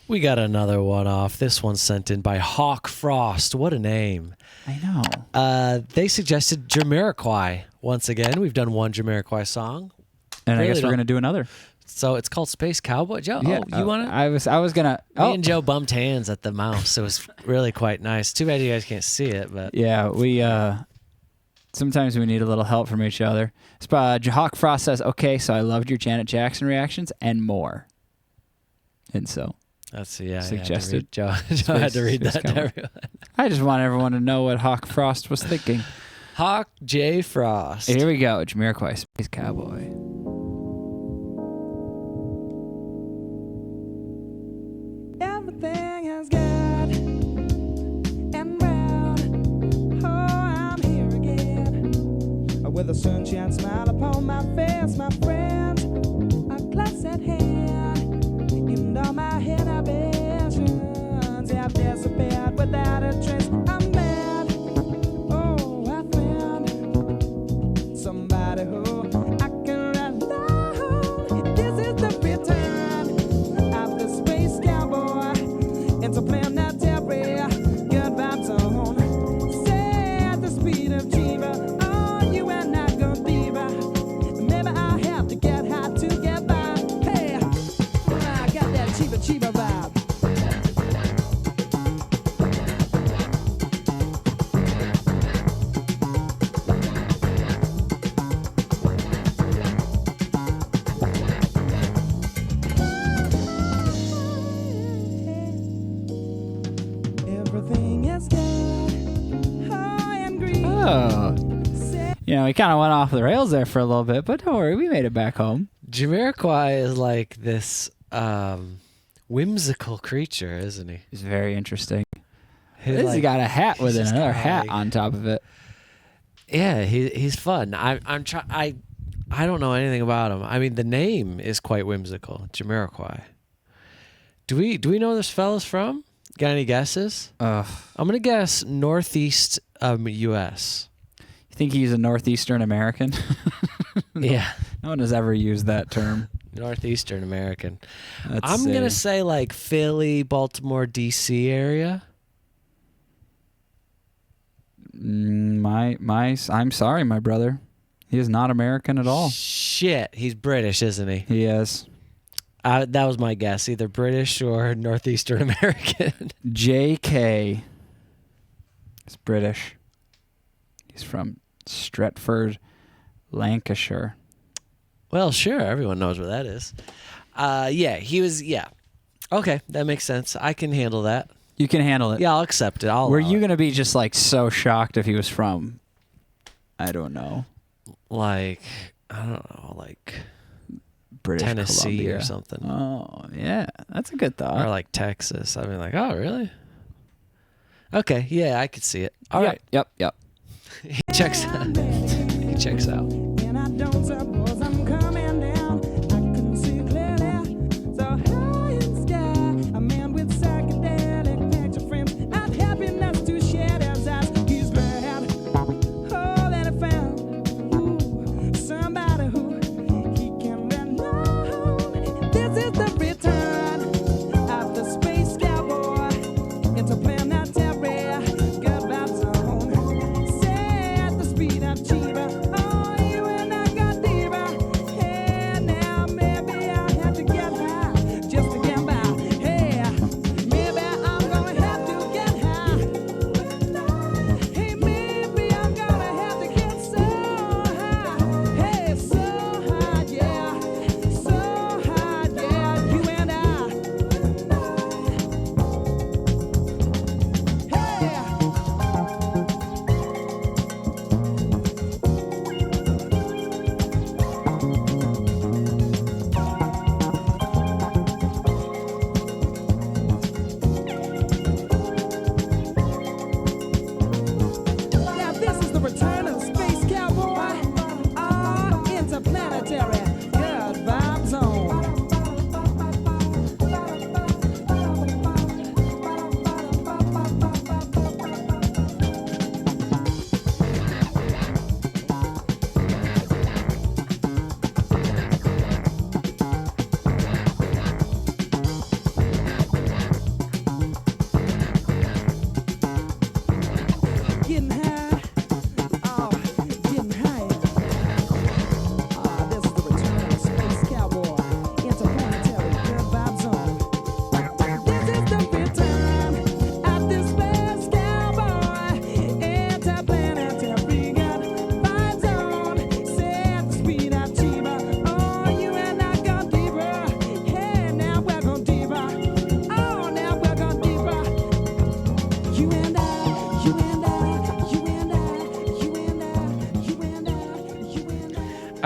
We got another one off. This one's sent in by Hawke Frost. What a name. I know. They suggested Jamiroquai. Once again, we've done one Jamiroquai song. And Really I guess we're going to do another. So it's called Space Cowboy. Joe, Yeah, you want it? I was going to. Me and Joe bumped hands at the mouse. It was really quite nice. Too bad you guys can't see it, but Yeah, we sometimes we need a little help from each other. Hawke Frost says, "Okay, so I loved your Janet Jackson reactions and more." And so that's suggested. Joe had to read that to everyone. I just want everyone to know what Hawke Frost was thinking. Hawke J. Frost. Here we go, Jamiroquai, Space Cowboy. Everything has got and round. Oh, I'm here again with a sunshine smile upon my face, my friends. A glass at hand, and all my inhibitions have disappeared without a trace. I'm mad. Oh, I found somebody who I can rely on. This is the return of the space cowboy. It's a planetary good vibes on. Say at the speed of Chiba, oh, you and I go deeper. Maybe I have to get high to get by. Hey, I got that Chiba vibe. Everything is good. High and green. Oh. We kind of went off the rails there for a little bit, but don't worry, we made it back home. Jamiroquai is like this whimsical creature, isn't he? It's very interesting. He's He's got a hat with just another kinda hat like- on top of it. Yeah, he's fun. I don't know anything about him. I mean, the name is quite whimsical, Jamiroquai. Do we know where this fella's from? Got any guesses? Ugh. I'm gonna guess northeast U.S. You think he's a Northeastern American? Yeah, No one has ever used that term. northeastern American. Let's I'm see. gonna say like Philly, Baltimore, D.C. area. I'm sorry, my brother. He is not American at all. Shit, he's British, isn't he? He is. That was my guess, either British or northeastern American. J.K. is British. He's from Stretford, Lancashire. Well, sure, everyone knows where that is. Yeah, he was. Yeah, okay, that makes sense. I can handle that. You can handle it. Yeah, I'll accept it. Were you going to be just like so shocked if he was from, I don't know, like, I don't know, like British Tennessee Columbia or something, Oh, yeah. That's a good thought. or like Texas? I'd be like, oh, really? Okay, yeah, I could see it. All Yep, right, Yep. he checks out. He checks out. And I don't suppose I'm coming down. I can see clearly. So high in the sky, a man with psychedelic picture frames and happiness to share his eyes. He's glad. Oh, that I found somebody who he can rely on. This is the return of the space cowboy. It's a planetary good vibes on. Say at the speed of Chiba, oh, you and I got deeper.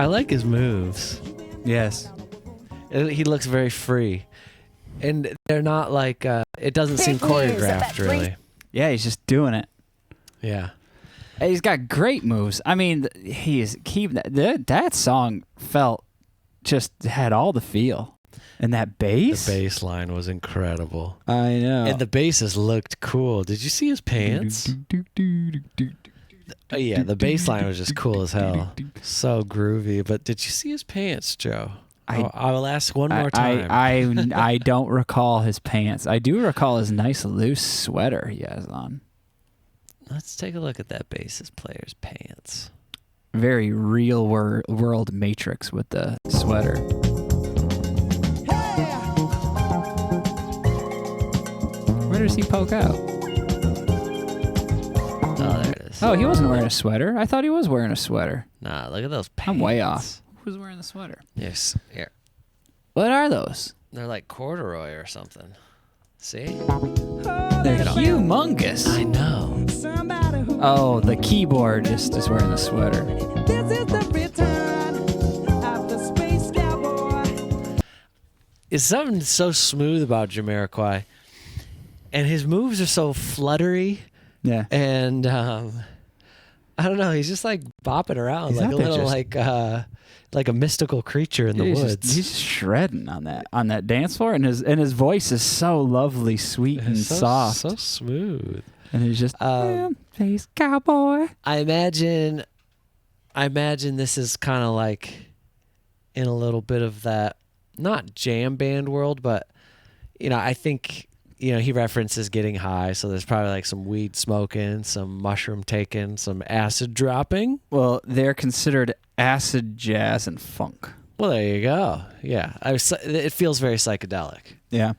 I like his moves. Yes. He looks very free. And they're not like, it doesn't seem choreographed, really. Yeah, he's just doing it. Yeah. He's got great moves. I mean, that song just had all the feel. And that bass? The bass line was incredible. I know. And the basses looked cool. Did you see his pants? Yeah, the bass line was just cool as hell. So groovy. But did you see his pants, Joe? I will ask one more time. I don't recall his pants. I do recall his nice loose sweater he has on. Let's take a look at that bassist player's pants. Very real world Matrix with the sweater. Where does he poke out? Oh, there it is. Oh, he wasn't wearing a sweater. I thought he was wearing a sweater. Nah, look at those pants. I'm way off. Who's wearing the sweater? Yes. Here. What are those? They're like corduroy or something. See? They're humongous. I know. Oh, the keyboard is wearing the sweater. This is the return of the space cowboy. It's something so smooth about Jamiroquai. And his moves are so fluttery. Yeah. And I don't know, he's just like bopping around He's like a out there little just- like a mystical creature in the woods. He's just shredding on that dance floor, and his voice is so lovely, sweet and It's so, soft. so smooth. And he's just face cowboy. I imagine this is kind of like in a little bit of that, not jam band world, but I think he references getting high, so there's probably like some weed smoking, some mushroom taking, some acid dropping. Well, they're considered acid jazz and funk. Well, there you go. Yeah, it feels very psychedelic, Yeah.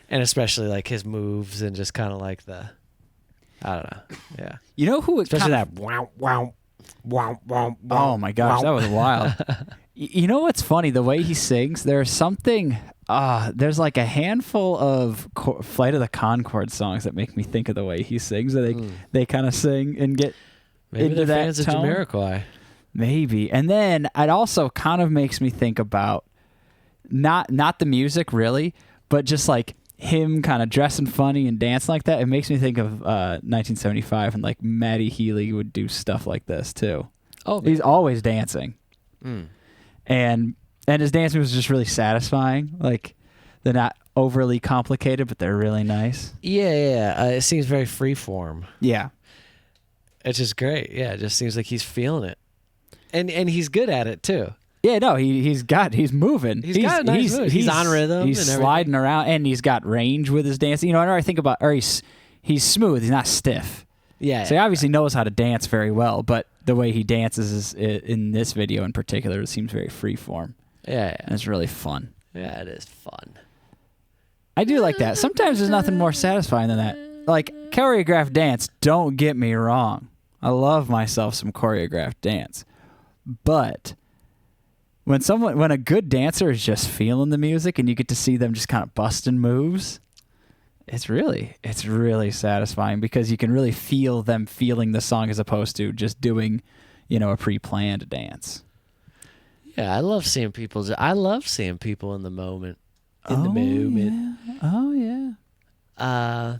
and especially like his moves and just kind of like I don't know. Yeah, You know who? especially that wow wow wow wow. Oh my gosh, that was wild. You know what's funny? The way he sings, there's something. There's like a handful of Flight of the Conchords songs that make me think of the way he sings. They kind of sing and get Maybe into they're that fans tone. of Jamiroquai. Maybe. And then it also kind of makes me think about not the music really, but just like him kind of dressing funny and dancing like that. It makes me think of 1975 and like Matty Healy would do stuff like this too. Oh, He's always dancing. Mm. And his dancing was just really satisfying. Like they're not overly complicated, but they're really nice. Yeah. It seems very freeform. Yeah. It's just great. Yeah, it just seems like he's feeling it, and he's good at it too. Yeah, no, he's moving. He's got nice moves. He's on rhythm He's and everything. sliding around, and he's got range with his dancing. Whenever I think about, or he's smooth. He's not stiff. Yeah. So he obviously knows how to dance very well. But the way he dances in this video in particular, it seems very freeform. Yeah. And it's really fun. Yeah, it is fun. I do like that. Sometimes there's nothing more satisfying than that. Like choreographed dance. Don't get me wrong. I love myself some choreographed dance, but when a good dancer is just feeling the music and you get to see them just kind of busting moves, it's really satisfying because you can really feel them feeling the song as opposed to just doing, a pre-planned dance. Yeah, I love seeing people in the moment. Movement. Yeah. Oh yeah.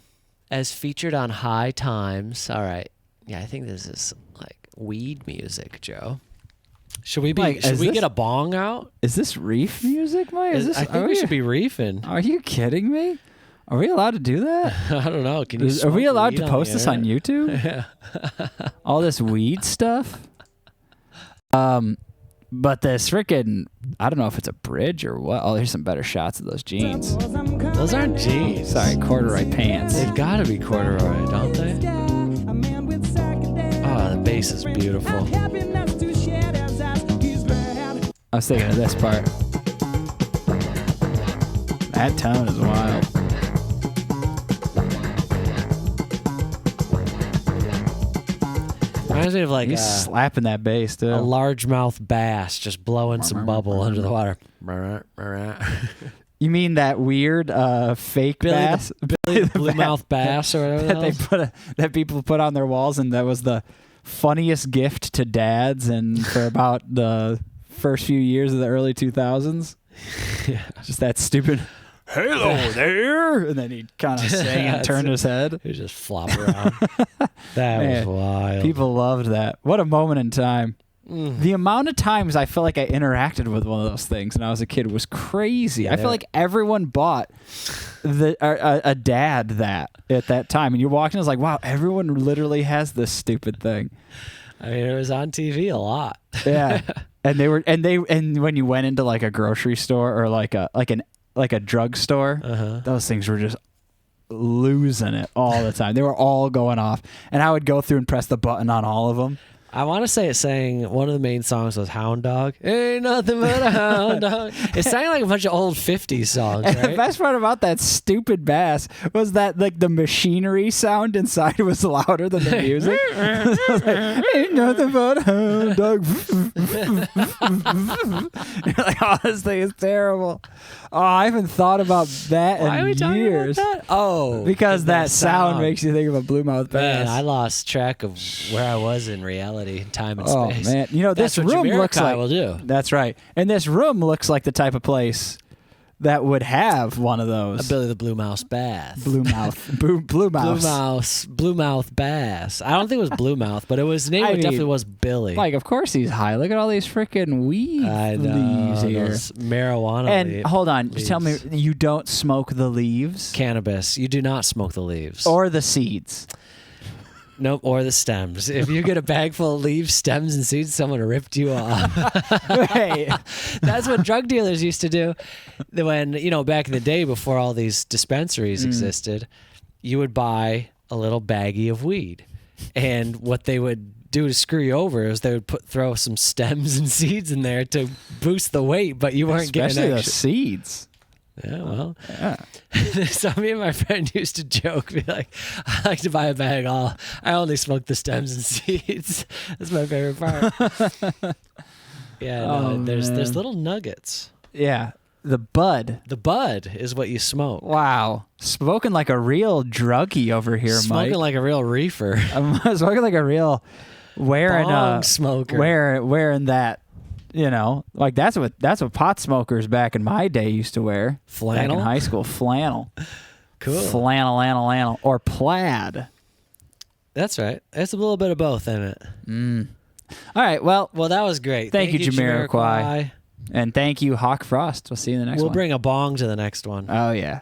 As featured on High Times. All right. Yeah, I think this is like weed music, Joe. Should we get a bong out? Is this reef music, Mike? I think we should be reefing. Are you kidding me? Are we allowed to do that? I don't know. Can you? Are we smoke allowed weed to post the this on internet? YouTube? Yeah. All this weed stuff? But this freaking, I don't know if it's a bridge or what. Oh, here's some better shots of those jeans. Those aren't jeans. Sorry, corduroy pants. They've got to be corduroy, don't they? Oh, the bass is beautiful. I was thinking of this part. That tone is wild. Reminds me of like He's slapping that bass too. a largemouth bass just blowing some bubble under the water. You mean that weird fake bass? Billy the Bluemouth bass or whatever that that people put on their walls, and that was the funniest gift to dads and for about the first few years of the early 2000s. Yeah. Just that stupid, hello there. And then he'd kind of sing and turn his head. He just flop around. That was Man, wild. People loved that. What a moment in time. The amount of times I feel like I interacted with one of those things when I was a kid was crazy. Yeah, I feel like everyone bought a dad that at that time. And you're walking, it's like, wow, everyone literally has this stupid thing. I mean, it was on TV a lot. Yeah. And when you went into like a grocery store or like a drugstore, those things were just losing it all the time. They were all going off. And I would go through and press the button on all of them. I want to say it sang, one of the main songs was Hound Dog. Ain't nothing but a hound dog. It sang like a bunch of old 50s songs, And the right? best part about that stupid bass was that like the machinery sound inside was louder than the music. Like, ain't nothing but a hound dog. You're like, oh, this thing is terrible. Oh, I haven't thought about that Why are we in talking years. about that? Oh. Because that sound makes you think of a bluemouth bass. Man, I lost track of where I was in reality, time and Oh space. man, you know That's this what room Jamiroquai looks like. will do. That's right, and this room looks like the type of place that would have one of A those Billy the Blue Mouse bath. blue mouse. Blue Mouth bass. I don't think it was Blue Mouth, but his name I mean, definitely was Billy. Like, of course he's high. Look at all these freaking weed I know, leaves here. those marijuana And hold on, leaves. tell me, you don't smoke the leaves Cannabis. You do not smoke the leaves. or the seeds? Nope, or the stems. If you get a bag full of leaves, stems, and seeds, someone ripped you off. Right. That's what drug dealers used to do. When, back in the day before all these dispensaries existed, you would buy a little baggie of weed. And what they would do to screw you over is they would throw some stems and seeds in there to boost the weight, but you weren't Especially getting the extra. seeds. Yeah, well. Yeah. So me and my friend used to joke, be like, I like to buy a bag. I only smoke the stems and seeds. That's my favorite part. Yeah, no, there's little nuggets. Yeah. The bud. The bud is what you smoke. Wow. Smoking like a real druggie over here, Smoking Mike. like a real reefer. I'm smoking like a real wearing Bong smoker. wearing that, like that's what pot smokers back in my day used to wear. Flannel? Back in high school, flannel. Cool. Flannel, or plaid. That's right. It's a little bit of both in it. All right, well, Well, that was great. Thank you, Jamiroquai. and thank you, Hawke Frost. We'll see you in the next We'll one. bring a bong to the next one. Oh yeah.